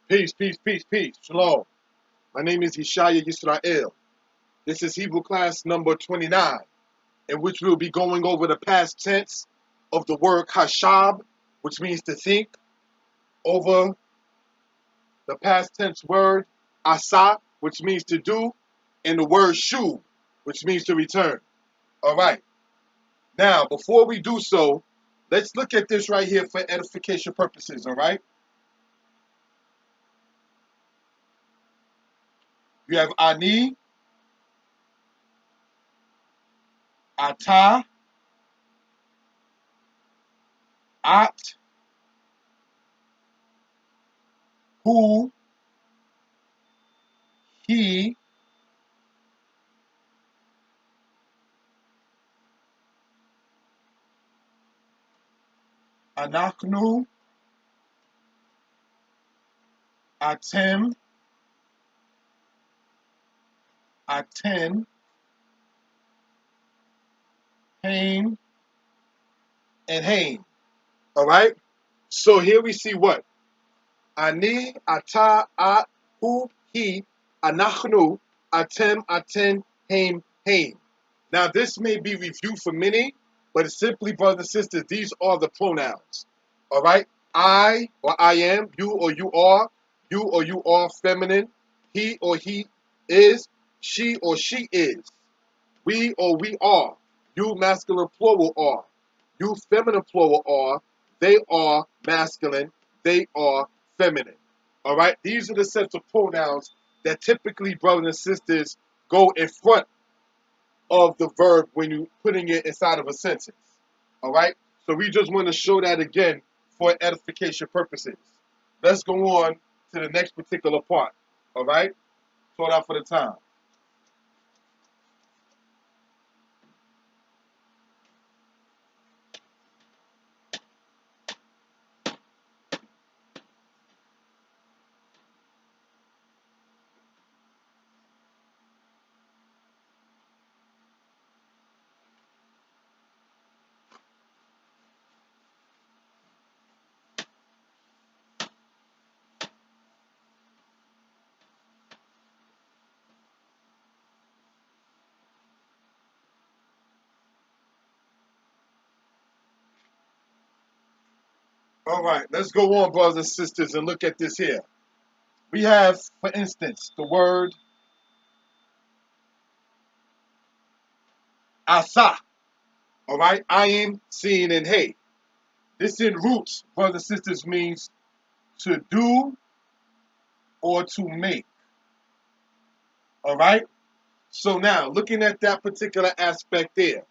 Peace, peace, peace, peace. Shalom. My name is Yeshaya Yisrael. This is Hebrew class number 29, in which we'll be going over the past tense of the word khashab, which means to think, over the past tense word asah, which means to do, and the word shoob, which means to return. All right. Now, before we do so, let's look at this right here for edification purposes. All right. You have ani, ata, at, who, he, anachnu, atem, aten, hain, and hain. All right. So here we see what ani, ata, at, who, he, anachnu, atem, aten, hain, hain. Now this may be reviewed for many, but it's simply, brothers and sisters, these are the pronouns. All right. I or I am, you or you are feminine, he or he is, she or she is. We or we are. You masculine plural are. You feminine plural are. They are masculine. They are feminine. All right? These are the sets of pronouns that typically, brothers and sisters, go in front of the verb when you're putting it inside of a sentence. All right? So we just want to show that again for edification purposes. Let's go on to the next particular part. All right? Sort out for the time. All right, let's go on, brothers and sisters, and look at this here. We have, for instance, the word asah. All right, I am, seeing, and hey. This in roots, brothers and sisters, means to do or to make. All right. So now, looking at that particular aspect there,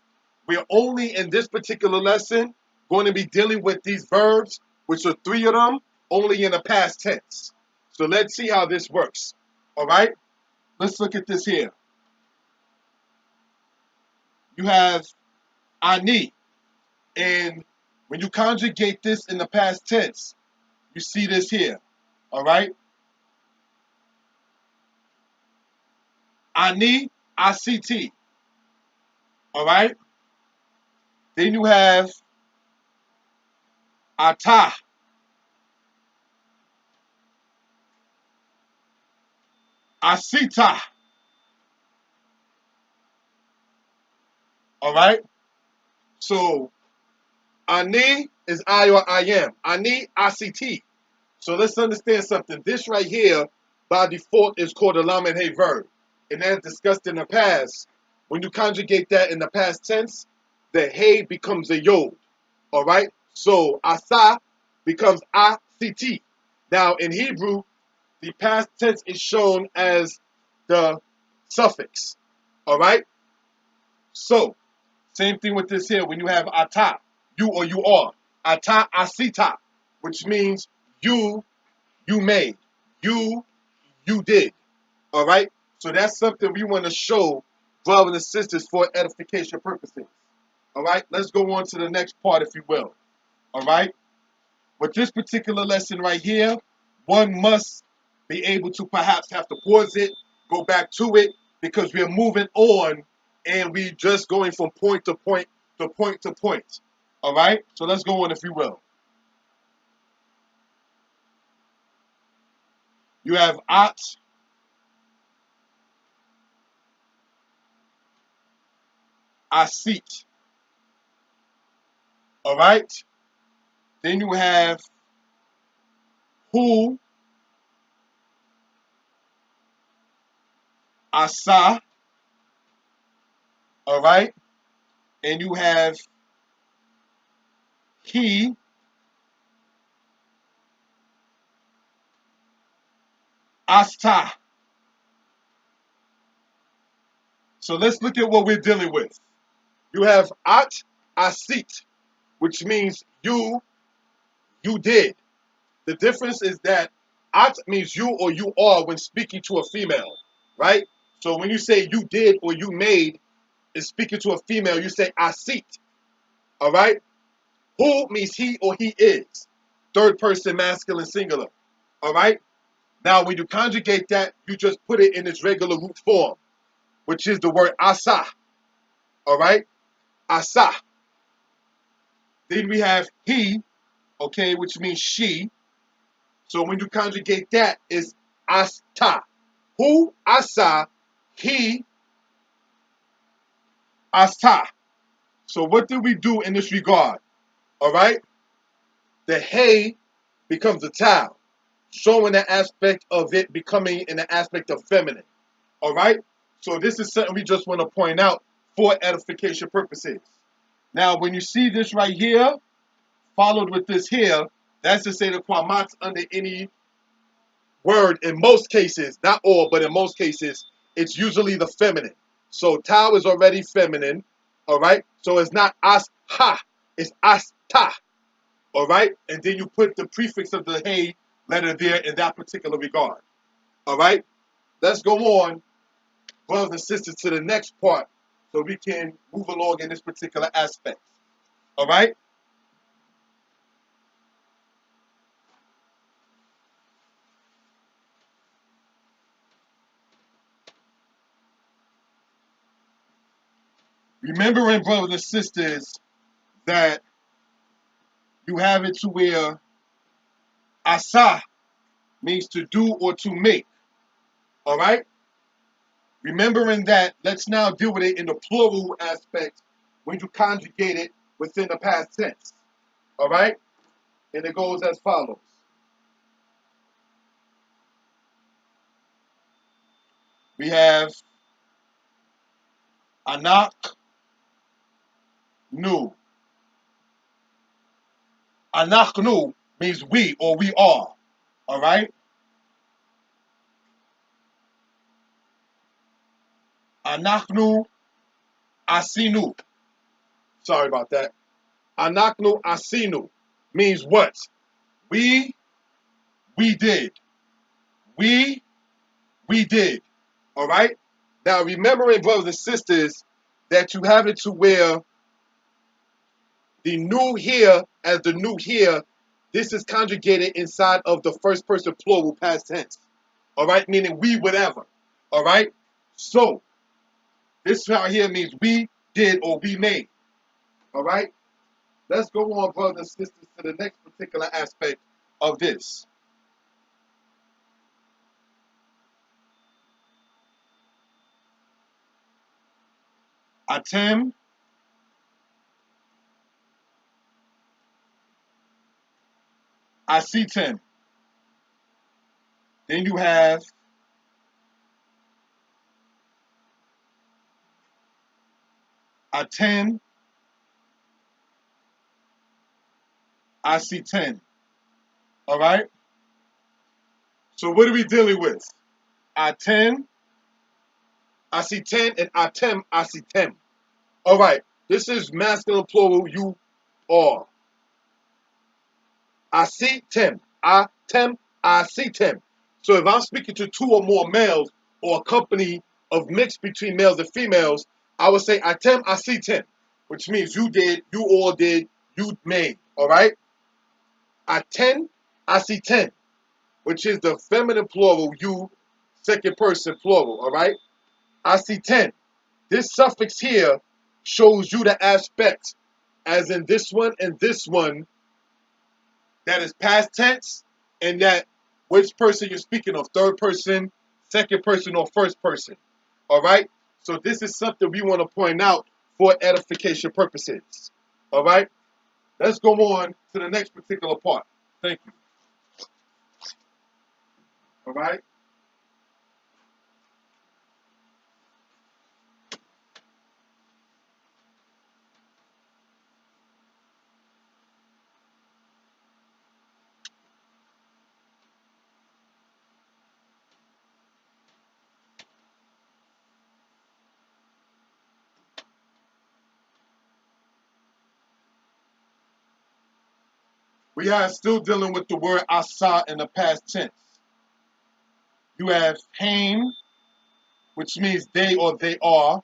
we're only in this particular lesson going to be dealing with these verbs, which are three of them, only in the past tense. So let's see how this works. All right. Let's look at this here. You have ani. And when you conjugate this in the past tense, you see this here. All right? Ani, ICT. All right? Then you have ata, asita. All right? So, ani is I or I am. Ani, ICT. So let's understand something. This right here, by default, is called a lamed hey verb. And as discussed in the past, when you conjugate that in the past tense, the hey becomes a yod. All right? So asah becomes ACT. Now in Hebrew, the past tense is shown as the suffix. All right? So, same thing with this here. When you have ata, you or you are. Ata asita, which means you made. You did. All right? So that's something we want to show brothers and sisters for edification purposes. All right? Let's go on to the next part, if you will. All right? With this particular lesson right here, one must be able to perhaps have to pause it, go back to it, because we're moving on and we just going from point to point to point to point. All right? So let's go on, if you will. You have at, asit. All right. Then you have hu, asah. All right. And you have he, asta. So let's look at what we're dealing with. You have at, asit, which means you did. The difference is that at means you or you are when speaking to a female, right? So when you say you did or you made, is speaking to a female, you say asit, all right? Who means he or he is, third person masculine singular, all right? Now when you conjugate that, you just put it in its regular root form, which is the word asah, all right? Asah. Then we have he, okay, which means she. So when you conjugate that, is asta. Who, asa, he, asta. So what do we do in this regard? All right? The hey becomes a tau, showing the aspect of it becoming in the aspect of feminine. All right? So this is something we just want to point out for edification purposes. Now, when you see this right here, followed with this here, that's to say the quamats under any word in most cases, not all, but in most cases, it's usually the feminine. So tau is already feminine, all right? So it's not as-ha, it's as-ta, all right? And then you put the prefix of the hey letter there in that particular regard, all right? Let's go on, brothers and sisters, to the next part so we can move along in this particular aspect, all right? Remembering, brothers and sisters, that you have it to where asah means to do or to make. All right? Remembering that, let's now deal with it in the plural aspect when you conjugate it within the past tense. All right? And it goes as follows. We have anak nu. Anak nu means we or we are. All right? Anak nu asinu. Sorry about that. Anak nu asinu means what? We did. We did. All right? Now, remembering, brothers and sisters, that you have it to where the new here, as the new here, this is conjugated inside of the first person plural past tense. All right? Meaning we, whatever. All right? So, this right here means we did or we made. All right? Let's go on, brothers and sisters, to the next particular aspect of this. Atem, asitem. Then you have atem, asitem. All right? So what are we dealing with? Atem, asitem, and atem, asitem. All right. This is masculine plural, you are. Asitem, atem, asitem. So if I'm speaking to two or more males or a company of mix between males and females, I would say atem, asitem, which means you did, you all did, you made. All right? Aten, asitem, which is the feminine plural, you, second person plural, all right? Asiten. This suffix here shows you the aspect, as in this one and this one, that is past tense, and that which person you're speaking of, third person, second person, or first person. All right? So this is something we want to point out for edification purposes. All right? Let's go on to the next particular part. Thank you. All right? We are still dealing with the word asah in the past tense. You have hain, which means they or they are.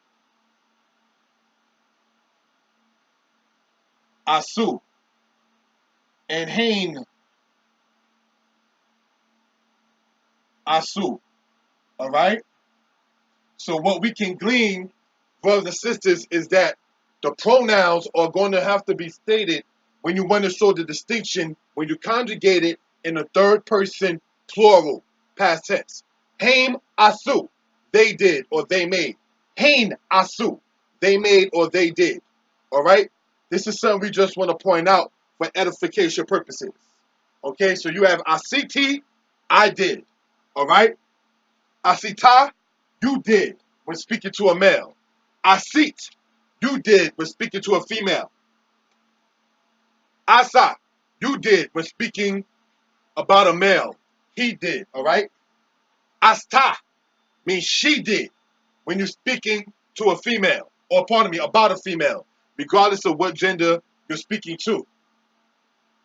Asu. And hain, asu. All right? So what we can glean, brothers and sisters, is that the pronouns are going to have to be stated when you want to show the distinction, when you conjugate it in a third person plural, past tense. Haim asu, they did or they made. Hain asu, they made or they did. All right? This is something we just want to point out for edification purposes. Okay, so you have asiti, I did. All right? Asita, you did when speaking to a male. Asit, you did when speaking to a female. Asa, you did when speaking about a male. He did, all right? Asta means she did when you're speaking to a female, or pardon me, about a female, regardless of what gender you're speaking to.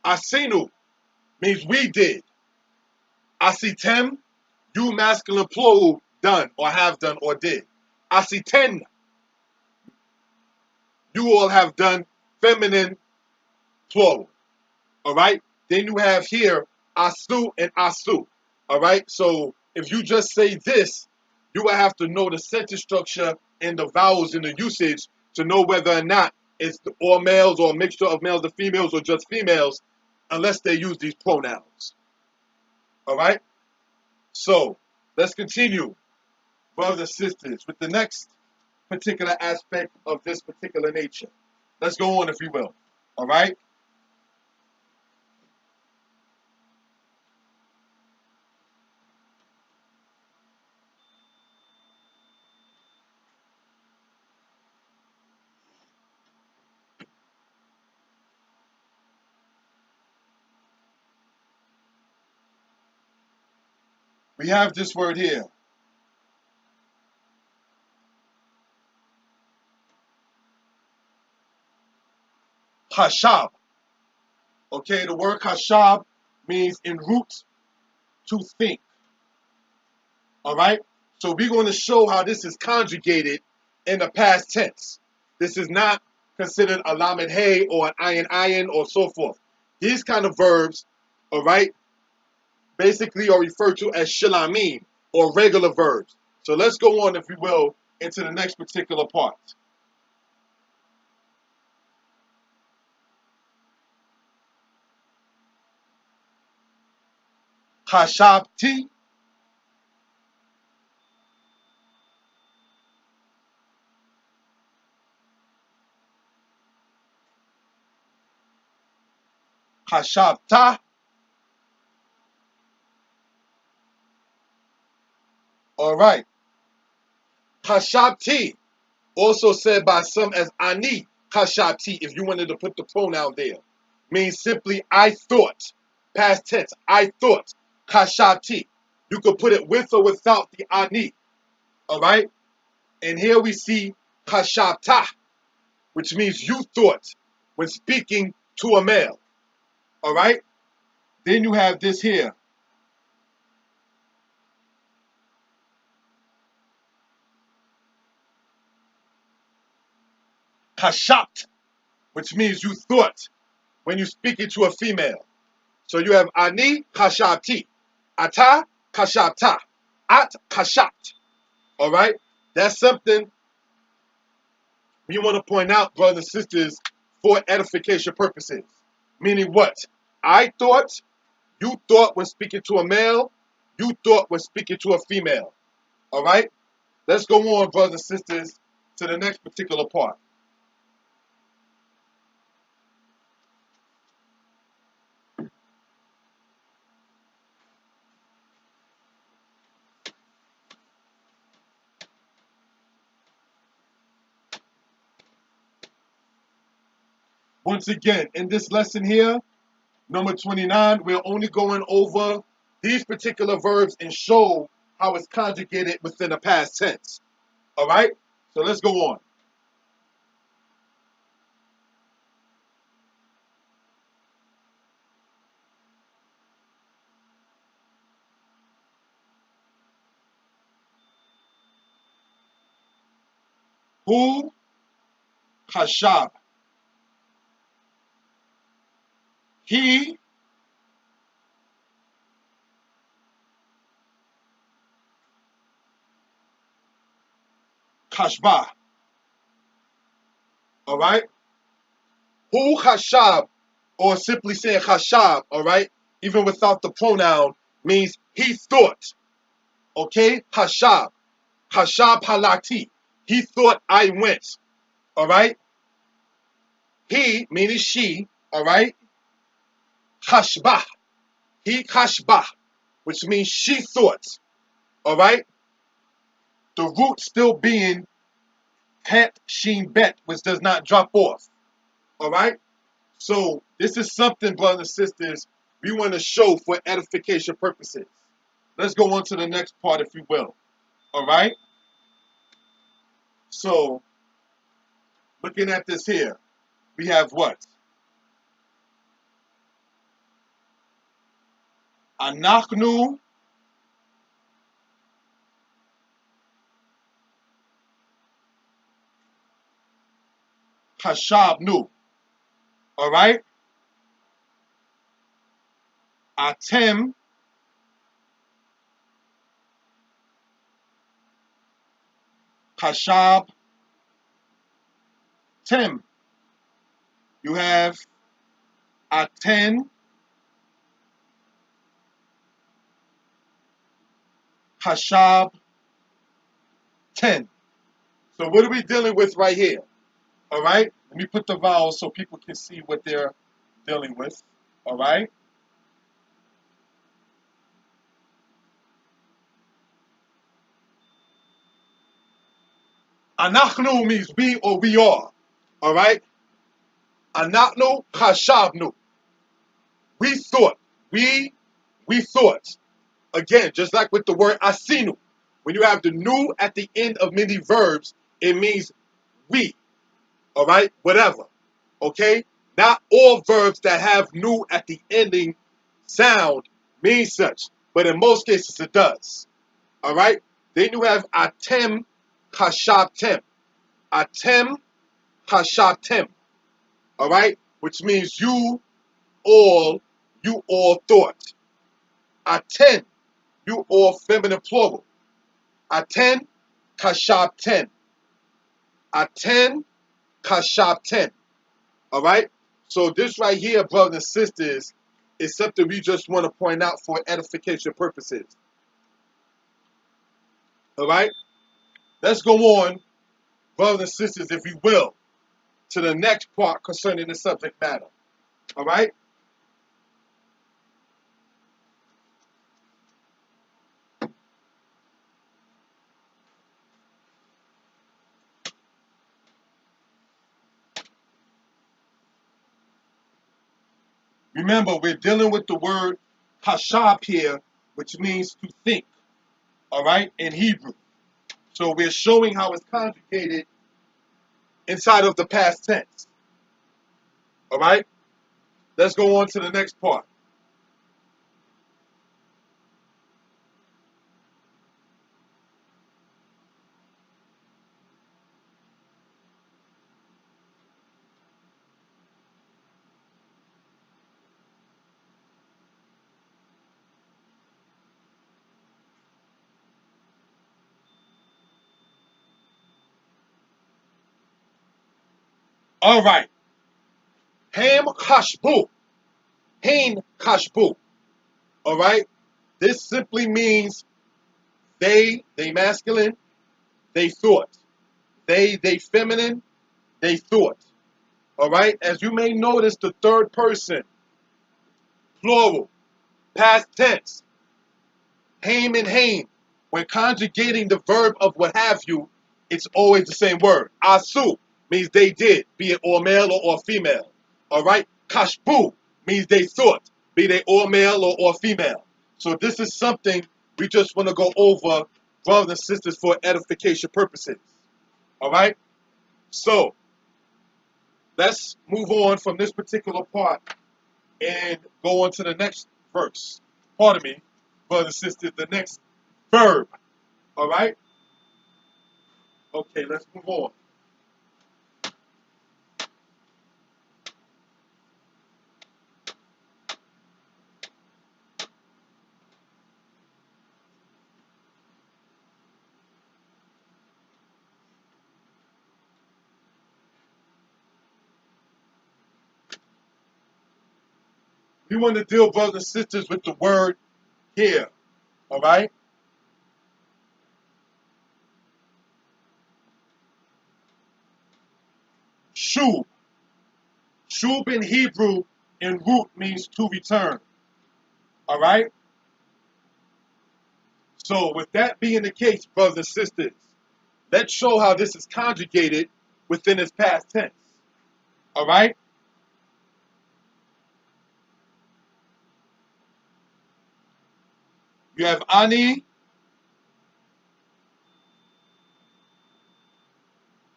Asinu means we did. Asitem, you masculine plural, done or have done or did. Asiten, you all have done feminine plural. All right? Then you have here asu and asu. All right? So if you just say this, you will have to know the sentence structure and the vowels and the usage to know whether or not it's all males or a mixture of males and females or just females, unless they use these pronouns. All right? So let's continue, brothers and sisters, with the next particular aspect of this particular nature. Let's go on, if you will. All right? We have this word here. Khashab. Okay, the word khashab means in root to think. All right? So we're going to show how this is conjugated in the past tense. This is not considered a lamed hey or an ayin or so forth. These kind of verbs, all right, basically are referred to as shilamim or regular verbs. So let's go on, if you will, into the next particular part. Khashabti, khashabta. All right. Khashabti, also said by some as ani khashabti, if you wanted to put the pronoun there, means simply I thought. Past tense, I thought. Khashabti. You could put it with or without the ani. All right? And here we see khashabta, which means you thought when speaking to a male. All right? Then you have this here. Khashabt, which means you thought when you're speaking to a female. So you have ani khashabti, ata khashabta, at khashabt. All right? That's something we want to point out, brothers and sisters, for edification purposes. Meaning what? I thought, You thought was speaking to a male. You thought was speaking to a female. All right? Let's go on, brothers and sisters, to the next particular part. Once again, in this lesson here, number 29, we're only going over these particular verbs and show how it's conjugated within the past tense. All right? So let's go on. Who? Khashab. He? Khashba. All right? Who khashab, or simply saying khashab, all right, even without the pronoun, means he thought. Okay? Khashab. Khashab halati. He thought I went. All right? He, meaning she, all right? Khashbah. He khashbah, which means she thought. All right? The root still being het, sheen, bet, which does not drop off. All right? So this is something, brothers and sisters, we want to show for edification purposes. Let's go on to the next part, if you will. All right? So, looking at this here, we have what? Anachnu khashabnu. All right? Atem khashab tem. You have aten khashab ten. So what are we dealing with right here? All right? Let me put the vowels so people can see what they're dealing with. All right? Anachnu means we or we are. All right? Anachnu khashabnu. We thought. We thought. Again, just like with the word asinu. When you have the nu at the end of many verbs, it means we. All right? Whatever. Okay? Not all verbs that have nu at the ending sound mean such. But in most cases, it does. All right? Then you have atem khashab tem. Atem khashab tem. All right? Which means you all thought. Aten, you all feminine plural. Aten, kashab ten. Aten, kashab ten. All right? So this right here, brothers and sisters, is something we just want to point out for edification purposes. All right? Let's go on, brothers and sisters, if you will, to the next part concerning the subject matter. All right? Remember, we're dealing with the word khashab here, which means to think. All right? In Hebrew. So we're showing how it's conjugated inside of the past tense. All right? Let's go on to the next part. All right. Ham kashbu. Hain kashbu. All right? This simply means they masculine, they thought. They feminine, they thought. All right? As you may notice, the third person, plural, past tense, haim and haim. When conjugating the verb of what have you, it's always the same word. Asu means they did, be it all male or all female. All right? Kashbu means they thought, be they all male or all female. So this is something we just want to go over, brothers and sisters, for edification purposes. All right? So let's move on from this particular part and go on to the next verse. Pardon me, brothers and sisters, the next verb. All right? Okay, let's move on. We want to deal, brothers and sisters, with the word here. All right? Shoob. Shoob in Hebrew in root means to return. All right? So with that being the case, brothers and sisters, let's show how this is conjugated within its past tense. All right? You have ani,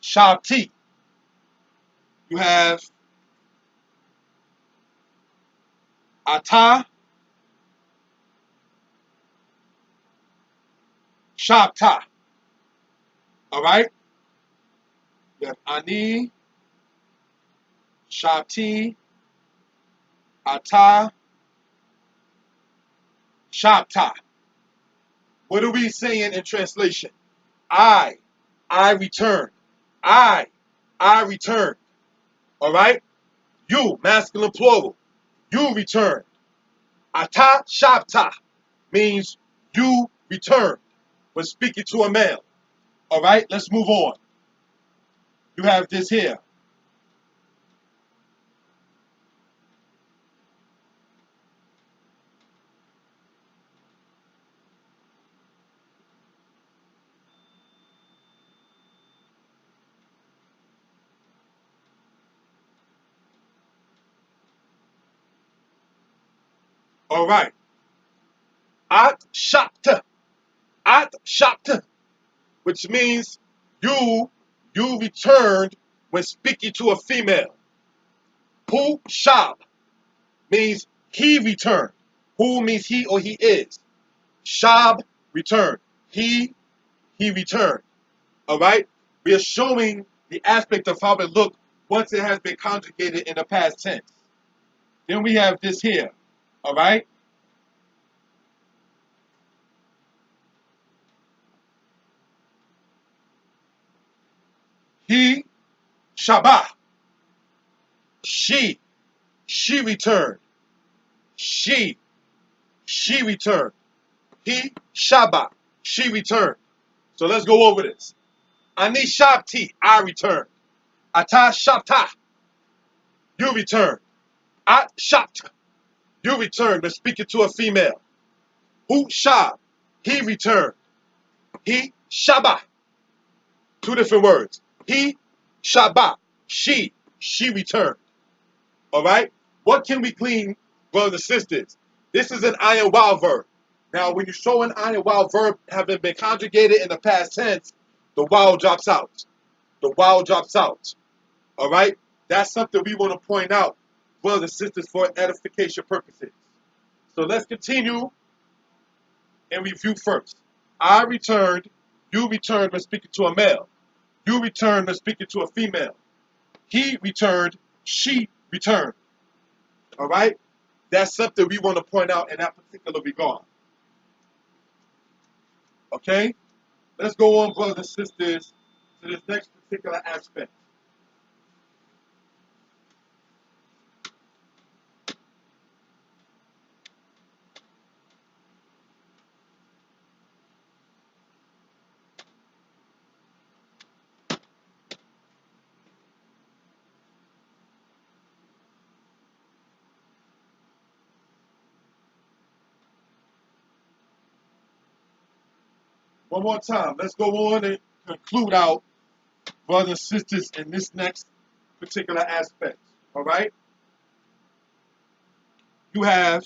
shabti. You have ata, shabta. All right? You have ani, shabti, ata, shabta. What are we saying in translation? I return. I return. All right? You, masculine plural. You return. Ata shabta means you return when speaking to a male. All right? Let's move on. You have this here. All right. At shabta. At shabta, which means you returned when speaking to a female. Hu shab means he returned. Who means he or he is. Shab, return. He returned. All right? We are showing the aspect of how it looked once it has been conjugated in the past tense. Then we have this here. All right? He, shabah. She returned. She returned. He, shabah. She returned. So let's go over this. Ani shabti, I returned. Ata shabta, you returned. At shabta, you returned when speaking to a female. Hu shab, he returned. He shabah, two different words. He shabah, she returned. All right? What can we glean, brothers and sisters? This is an iron wild verb. Now, when you show an iron wild verb having been conjugated in the past tense, the wild drops out. The wild drops out. All right? That's something we want to point out, brothers and sisters, for edification purposes. So let's continue and review first. I returned, you returned when speaking to a male. You returned when speaking to a female. He returned, she returned. All right? That's something we want to point out in that particular regard. Okay? Let's go on, brothers and sisters, to this next particular aspect. One more time. Let's go on and conclude out, brothers and sisters, in this next particular aspect. All right? You have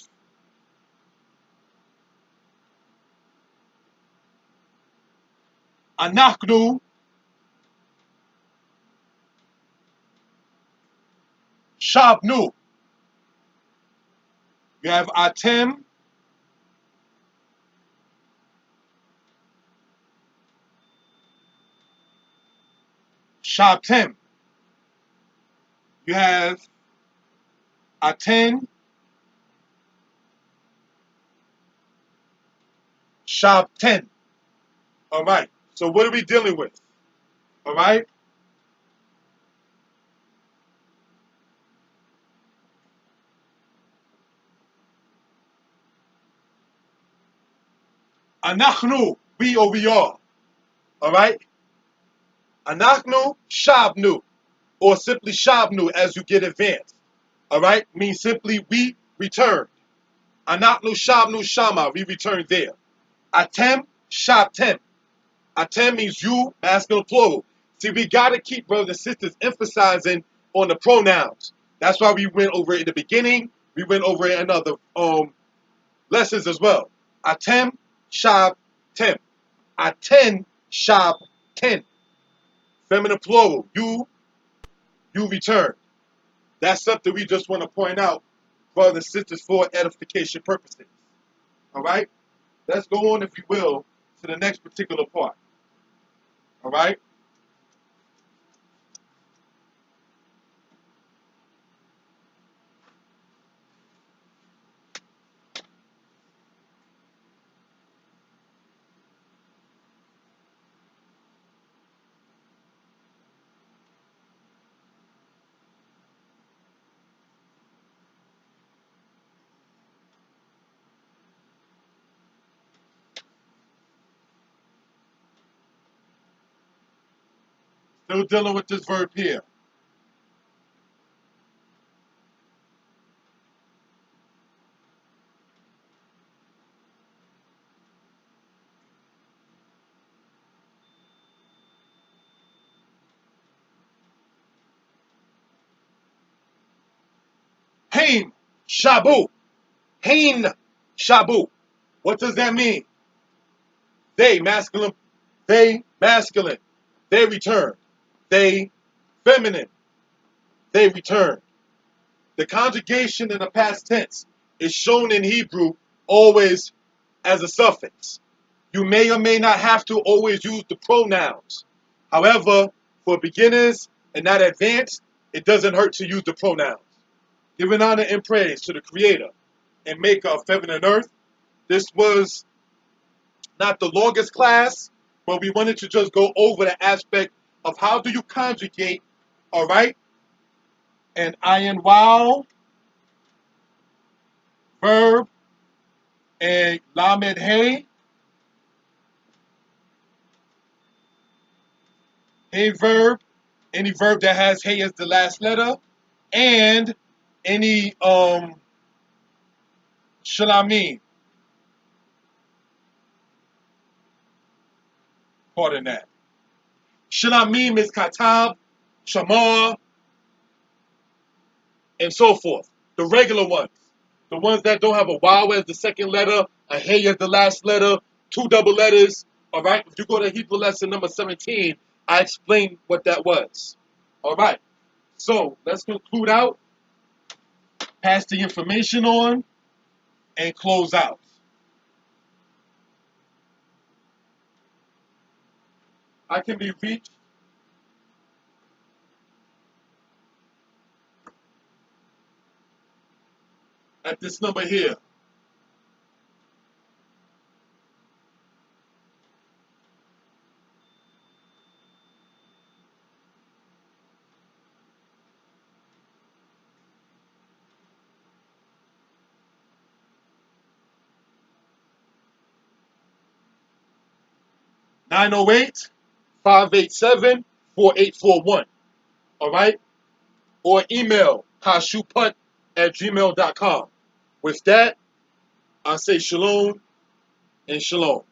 anachnu, shabnu. You have atem, shabtem. You have aten, shabten. All right. So what are we dealing with? All right. Anachnu, we or we are. All right. Anachnu, shabnu, or simply shabnu as you get advanced. All right. Means simply we return. Anachnu, shabnu, shama, we return there. Atem, shabtem. Atem means you, masculine plural. See, we got to keep, brothers and sisters, emphasizing on the pronouns. That's why we went over it in the beginning. We went over it in other lessons as well. Atem, shab, tem. Aten, shab, ten. Feminine plural. You return. That's something we just want to point out, brothers and sisters, for edification purposes. All right? Let's go on, if you will, to the next particular part. All right? Still dealing with this verb here. Hain, shabu. Hain, shabu. What does that mean? They, masculine. They, masculine. They return. They, feminine. They return. The conjugation in the past tense is shown in Hebrew always as a suffix. You may or may not have to always use the pronouns. However, for beginners and not advanced, it doesn't hurt to use the pronouns. Giving honor and praise to the Creator and Maker of heaven and earth. This was not the longest class, but we wanted to just go over the aspect of how do you conjugate, all right, an ayin wow verb and lamed hey, hey verb, any verb that has hey as the last letter, and any shalamim. Pardon that. Shalamim is katab, shamar, and so forth. The regular ones. The ones that don't have a wow as the second letter, a hey as the last letter, two double letters. All right. If you go to Hebrew lesson number 17, I explained what that was. All right. So let's conclude out, pass the information on, and close out. I can be reached at this number here. Nine zero 587-4841. All right? Or email khashab@gmail.com. With that, I say shalom and shalom.